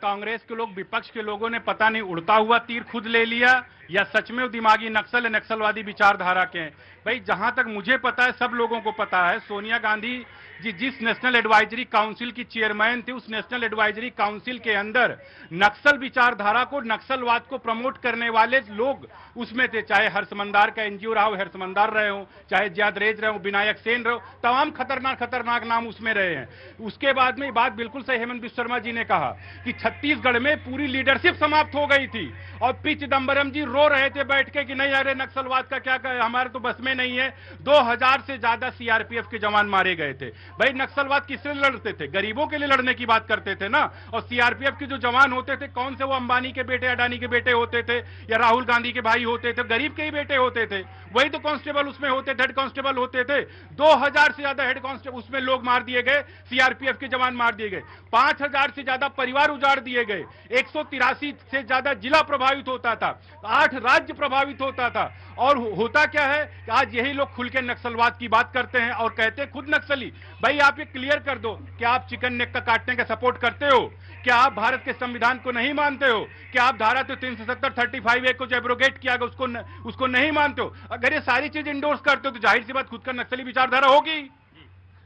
कांग्रेस के लोग, विपक्ष के लोगों ने पता नहीं उड़ता हुआ तीर खुद ले लिया या सच में वो दिमागी नक्सल नक्सलवादी विचारधारा के हैं। भाई जहां तक मुझे पता है, सब लोगों को पता है, सोनिया गांधी जी जिस नेशनल एडवाइजरी काउंसिल की चेयरमैन थी, उस नेशनल एडवाइजरी काउंसिल के अंदर नक्सल विचारधारा को, नक्सलवाद को प्रमोट करने वाले लोग उसमें थे। चाहे हर्षमंदार का एनजीओ रहा हो, हर्षमंदार रहे हो, चाहे ज्यादरेज रहे हो, विनायक सेन रहे हो, तमाम खतरनाक नाम उसमें रहे हैं। उसके बाद में बात बिल्कुल सही हेमंत विश्व शर्मा जी ने कहा कि छत्तीसगढ़ में पूरी लीडरशिप समाप्त हो गई थी और पी चिदंबरम जी रो रहे थे बैठ के कि नहीं अरे नक्सलवाद का क्या कहे, हमारे तो बस में नहीं है। 2000 से ज्यादा सीआरपीएफ के जवान मारे गए थे। भाई नक्सलवाद किससे लड़ते थे? गरीबों के लिए लड़ने की बात करते थे ना। और सीआरपीएफ के जो जवान होते थे, कौन से वो अंबानी के बेटे, अडानी के बेटे होते थे या राहुल गांधी के भाई होते थे? गरीब के ही बेटे होते थे। वही तो कांस्टेबल उसमें होते थे, हेड कांस्टेबल होते थे। 2000 से ज्यादा हेड कांस्टेबल उसमें लोग मार दिए गए, सीआरपीएफ के जवान मार दिए गए। 5000 से ज्यादा परिवार उजाड़ दिए गए। 183 से ज्यादा जिला प्रभावित होता था, 8 राज्य प्रभावित होता था। और होता क्या है कि आज यही लोग खुल के नक्सलवाद की बात करते हैं और कहते हैं खुद नक्सली। भाई आप ये क्लियर कर दो, क्या आप चिकन नेक का काटने का सपोर्ट करते हो? क्या आप भारत के संविधान को नहीं मानते हो? क्या आप धारा 370 35A को जो एब्रोगेट किया गया उसको नहीं मानते हो? अगर ये सारी चीज इंडोर्स करते हो तो जाहिर सी बात खुद का नक्सली विचारधारा होगी।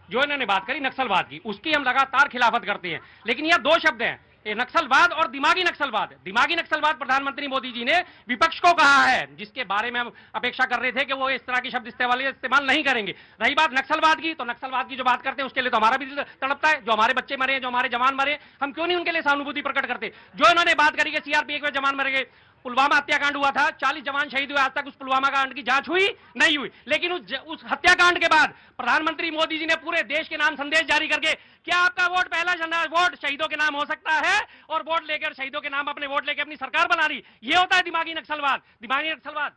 जो इन्होंने बात करी नक्सलवाद की, उसकी हम लगातार खिलाफत करते हैं, लेकिन यह दो शब्द हैं, ये नक्सलवाद और दिमागी नक्सलवाद। दिमागी नक्सलवाद प्रधानमंत्री मोदी जी ने विपक्ष को कहा है, जिसके बारे में हम अपेक्षा कर रहे थे कि वो इस तरह के शब्द इस्तेमाल नहीं करेंगे। रही बात नक्सलवाद की, तो नक्सलवाद की जो बात करते हैं उसके लिए तो हमारा भी दिल तड़पता है। जो हमारे बच्चे मरे, जो हमारे जवान मरे, हम क्यों नहीं उनके लिए सहानुभूति प्रकट करते? जो इन्होंने बात करी कि सीआरपीएफ में जवान मर गए, पुलवामा हत्याकांड हुआ था, 40 जवान शहीद हुए, आज तक उस पुलवामा कांड की जांच हुई नहीं हुई। लेकिन उस हत्याकांड के बाद प्रधानमंत्री मोदी जी ने पूरे देश के नाम संदेश जारी करके, क्या आपका वोट पहला वोट शहीदों के नाम हो सकता है, और वोट लेकर शहीदों के नाम अपने वोट लेकर अपनी सरकार बना रही। ये होता है दिमागी नक्सलवाद। दिमागी नक्सलवाद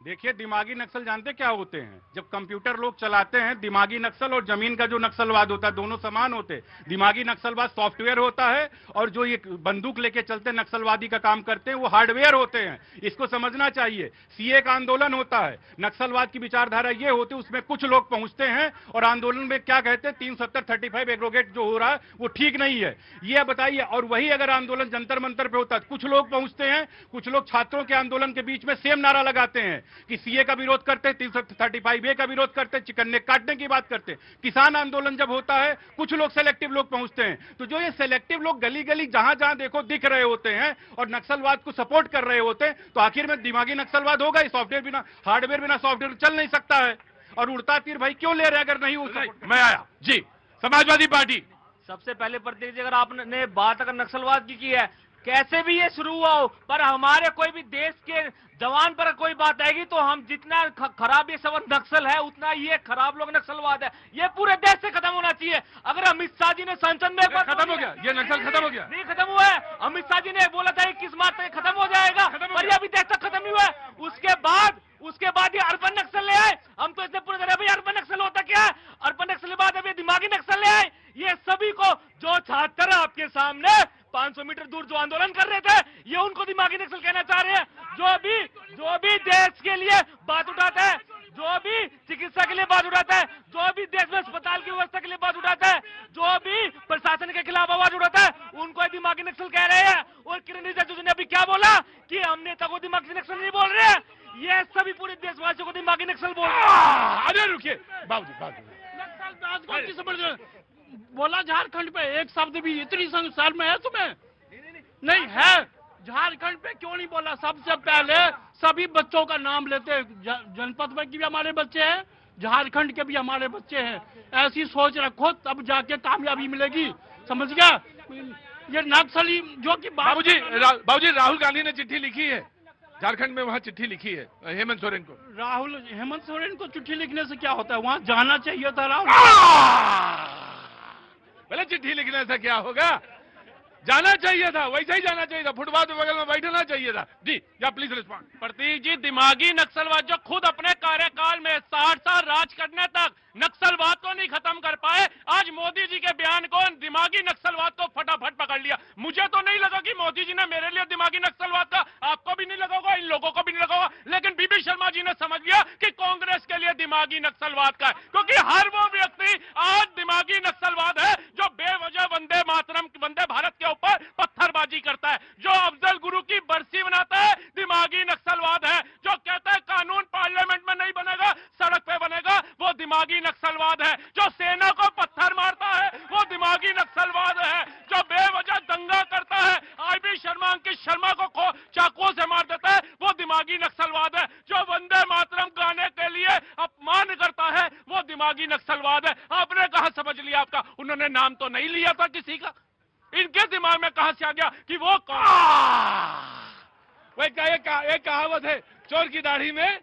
देखिए, दिमागी नक्सल जानते क्या होते हैं? जब कंप्यूटर लोग चलाते हैं, दिमागी नक्सल और जमीन का जो नक्सलवाद होता है दोनों समान होते हैं। दिमागी नक्सलवाद सॉफ्टवेयर होता है और जो ये बंदूक लेके चलते नक्सलवादी का काम करते हैं वो हार्डवेयर होते हैं। इसको समझना चाहिए। सीए का आंदोलन होता है, नक्सलवाद की विचारधारा ये होती है, उसमें कुछ लोग पहुंचते हैं और आंदोलन में क्या कहते हैं, 370 35 एग्रोगेट जो हो रहा है वो ठीक नहीं है, ये बताइए। और वही अगर आंदोलन जंतर मंतर पे होता है, कुछ लोग पहुंचते हैं, कुछ लोग छात्रों के आंदोलन के बीच में सेम नारा लगाते हैं कि सीए का विरोध करते हैं, 335A का विरोध करते हैं, चिकन नेक काटने की बात करते हैं। किसान आंदोलन जब होता है, कुछ लोग सेलेक्टिव लोग पहुंचते हैं। तो जो ये सेलेक्टिव लोग गली गली जहां जहां देखो दिख रहे होते हैं और नक्सलवाद को सपोर्ट कर रहे होते हैं, तो आखिर में दिमागी नक्सलवाद होगा। सॉफ्टवेयर बिना, हार्डवेयर बिना सॉफ्टवेयर चल नहीं सकता है। और उड़ता तीर भाई क्यों ले रहे अगर नहीं हो? मैं आया जी, समाजवादी पार्टी। सबसे पहले प्रतिनिधि, अगर आपने बात अगर नक्सलवाद की है, कैसे भी ये शुरू हुआ हो, पर हमारे कोई भी देश के जवान पर कोई बात आएगी तो हम जितना खराब ये सब नक्सल है, उतना ये खराब लोग नक्सलवाद है। ये पूरे देश से खत्म होना चाहिए। अगर अमित शाह जी ने संसद में खत्म हो गया, ये नक्सल खत्म हो गया? नहीं खत्म हुआ है। अमित शाह जी ने बोला था कि किस मार्च तक खत्म हो जाएगा, पर ये अभी देश तक खत्म नहीं हुआ है। उसके बाद ये अर्बन नक्सल ले आए। हम तो इससे पूरे तरह भाई अर्बन नक्सल होता क्या है, अर्बन नक्सल के बाद अभी दिमागी नक्सल ले आए। ये सभी को, जो छात्र आपके सामने 500 मीटर दूर जो आंदोलन कर रहे थे, ये उनको दिमागी नक्सल कहना चाह रहे हैं। जो भी देश के लिए बात उठाता है, जो भी चिकित्सा के लिए बात उठाता है, जो भी देश में अस्पताल की व्यवस्था के लिए बात उठाता है, जो भी प्रशासन के खिलाफ आवाज उठाता है, उनको दिमागी नक्सल कह रहे हैं। और किरण रिजिजू ने अभी क्या बोला कि हम नेता को दिमागी नक्सल नहीं बोल रहे हैं, ये सभी पूरे देशवासियों को दिमागी नक्सल बोल रहे हैं। अरे रुकिए बाबूजी, बोला झारखंड पे एक शब्द भी इतनी संसार में है तुम्हें? नहीं है। झारखंड पे क्यों नहीं बोला? सबसे पहले सभी बच्चों का नाम लेते, जनपद में की भी हमारे बच्चे हैं, झारखंड के भी हमारे बच्चे हैं। ऐसी सोच रखो, तब जाके कामयाबी मिलेगी, समझ गया? ये नक्सली जो कि बाबूजी राहुल गांधी ने चिट्ठी लिखी है झारखंड में, वहाँ चिट्ठी लिखी है हेमंत सोरेन को। हेमंत सोरेन को चिट्ठी लिखने से क्या होता है? वहाँ जाना चाहिए था राहुल। पहले चिट्ठी लिखने से क्या होगा? जाना चाहिए था, वैसे ही जाना चाहिए था, फुटपाथ के बगल में बैठना चाहिए था। जी या प्लीज रिस्पॉन्ड। प्रतीक जी, दिमागी नक्सलवाद जो खुद अपने कार्यकाल में 60 साल राज करने तक नक्सलवाद को नहीं खत्म कर पाए, आज मोदी जी के बयान को, दिमागी नक्सलवाद को फटाफट पकड़ लिया। मुझे तो नहीं लगा कि मोदी जी ने मेरे लिए दिमागी नक्सलवाद का, आपको भी नहीं लगा होगा, इन लोगों को भी नहीं लगा होगा, लेकिन बीबी शर्मा जी ने समझ लिया कि कांग्रेस के लिए दिमागी नक्सलवाद का है। क्योंकि हर वो व्यक्ति आज दिमागी नक्सलवाद है जो बेवजह वंदे भारत के ऊपर पत्थरबाजी करता है। जो अफजल गुरु की बरसी मनाता है दिमागी नक्सलवाद है। जो कहता है कानून पार्लियामेंट में नहीं बनेगा सड़क पे बनेगा वो दिमागी नक्सलवाद है। जो सेना को पत्थर मारता है वो दिमागी नक्सलवाद है। जो बेवजह दंगा करता है आईबी शर्मा अंकित शर्मा को चाकुओं से मार देता है वो दिमागी नक्सलवाद है। जो वंदे मातरम गाने के लिए अपमान करता है वो दिमागी नक्सलवाद है। आपने कहा समझ लिया आपका, उन्होंने नाम तो नहीं लिया था किसी का, इनके दिमाग में कहां से आ गया कि वो एक कहावत है, चोर की दाढ़ी में,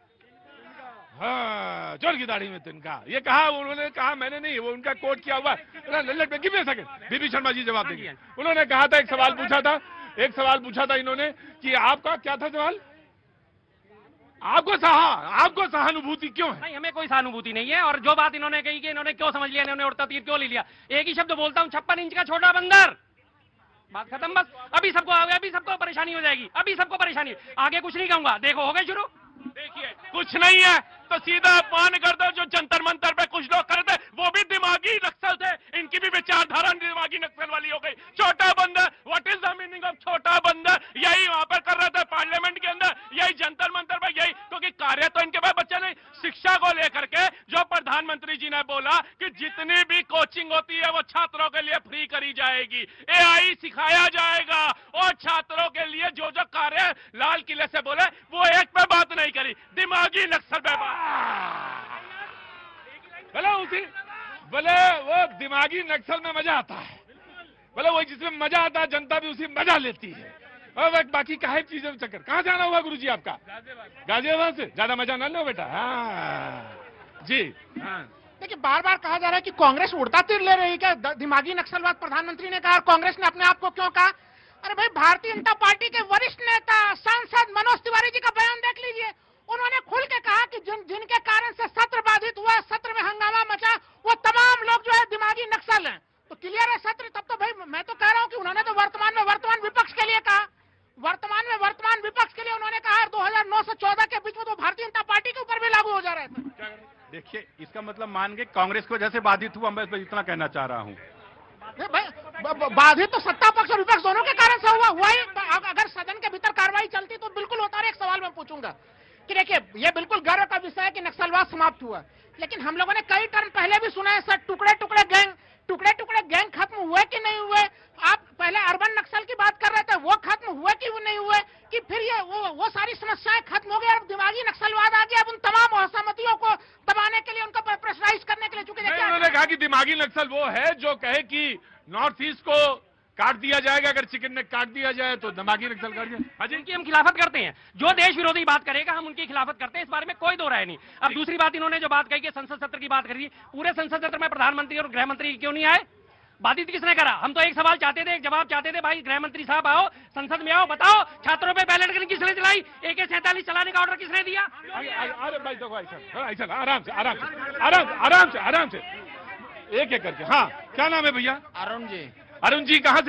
हाँ चोर की दाढ़ी में तिनका, ये कहा उन्होंने कहा, मैंने नहीं, वो उनका कोट किया हुआ। गिव मी सेकंड, बीबी शर्मा जी जवाब देंगे। उन्होंने कहा था, एक सवाल पूछा था इन्होंने कि आपका क्या था सवाल, आपको सहानुभूति क्यों है? नहीं, हमें कोई सहानुभूति नहीं है। और जो बात इन्होंने कही कि इन्होंने क्यों समझ लिया, इन्होंने उड़ता तीर क्यों ले लिया, एक ही शब्द बोलता हूं, 56 इंच का छोटा बंदर, बात खत्म। बस अभी सबको परेशानी हो जाएगी, अभी सबको परेशानी, आगे कुछ नहीं कहूंगा। देखो हो गए शुरू। देखिए कुछ नहीं है तो सीधा अपमान कर दो। जो जंतर मंतर पे कुछ लोग करते वो भी दिमागी नक्सल थे, इनकी भी विचारधारा दिमागी नक्सल वाली हो गई। छोटा बंदर, what is the meaning of छोटा बंदर, यही वहां पर कर रहे थे पार्लियामेंट के अंदर, यही जंतर मंतर पे, यही क्योंकि कार्य तो इनके पास बच्चे नहीं। शिक्षा को लेकर के जो प्रधानमंत्री जी ने बोला कि जितनी भी कोचिंग होती है वो छात्रों के लिए फ्री करी जाएगी, AI सिखाया जाएगा, और छात्रों के लिए जो जो कार्य लाल किले से बोले वो एक पे बात नहीं करी, दिमागी नक्सल पे बात। भले वो दिमागी नक्सल में मजा आता है, भले वो जिसमें मजा आता है जनता भी उसी मजा लेती है। और बाकी काहे चीजों में चक्कर, कहाँ जाना हुआ गुरुजी आपका? गाजियाबाद से। ज्यादा मजा ना लो बेटा। हाँ जी, हाँ। देखिए बार बार कहा जा रहा है कि कांग्रेस उड़ता तीर ले रही है क्या, दिमागी नक्सलवाद प्रधानमंत्री ने कहा, कांग्रेस ने अपने आप को क्यों कहा? अरे भाई, भारतीय जनता पार्टी के वरिष्ठ नेता सांसद मनोज तिवारी जी का बयान देख लीजिए। उन्होंने खुल के कहा कि जिनके कारण से सत्र बाधित हुआ, सत्र में हंगामा मचा, वो तमाम लोग जो है दिमागी नक्सल हैं। तो क्लियर है सत्र। तब तो भाई मैं तो कह रहा हूं कि उन्होंने तो वर्तमान विपक्ष के लिए कहा, वर्तमान विपक्ष के लिए उन्होंने कहा। 2009 से 14 के बीच में तो भारतीय जनता पार्टी के ऊपर भी लागू हो जा रहे थे। देखिए, इसका मतलब मान के कांग्रेस की वजह से बाधित हुआ, मैं इतना कहना चाह रहा हूँ। बाधित तो सत्ता पक्ष और विपक्ष दोनों के कारण से हुआ ही। अगर सदन के भीतर कार्रवाई चलती तो बिल्कुल होता। एक सवाल मैं पूछूंगा कि देखिए, ये बिल्कुल गर्व का विषय है कि नक्सलवाद समाप्त हुआ, लेकिन हम लोगों ने कई टर्म पहले भी सुना है सर, टुकड़े टुकड़े गैंग खत्म हुए कि नहीं हुए? आप पहले अर्बन नक्सल की बात कर रहे थे, वो खत्म हुए कि वो नहीं हुए? कि फिर ये वो सारी समस्याएं खत्म हो गई, अब दिमागी नक्सलवाद आ गया, अब उन तमाम असहमतियों को दबाने के लिए, उनको प्रेशराइज करने के लिए, चूंकि उन्होंने कहा कि दिमागी नक्सल वो है जो कहे कि नॉर्थ ईस्ट को काट दिया जाएगा, अगर चिकन ने काट दिया जाए तो दिमागी नक्सल काट दिया। हाँ, जिनकी हम खिलाफत करते हैं, जो देश विरोधी बात करेगा हम उनकी खिलाफत करते हैं, इस बारे में कोई दो राय नहीं। अब दूसरी बात, इन्होंने जो बात कही कि संसद सत्र की बात करी, पूरे संसद सत्र में प्रधानमंत्री और गृह मंत्री क्यों नहीं आए? बाधित किसने करा? हम तो एक सवाल चाहते थे, एक जवाब चाहते थे, भाई गृह मंत्री साहब आओ, संसद में आओ, बताओ छात्रों पे बैलेट गन किसने चलाई, AK-47 चलाने का ऑर्डर किसने दिया? अरे भाई देखो ऐसा आराम से एक करके। हाँ, क्या नाम है भैया? अरुण जी। अरुण जी कहाँ से?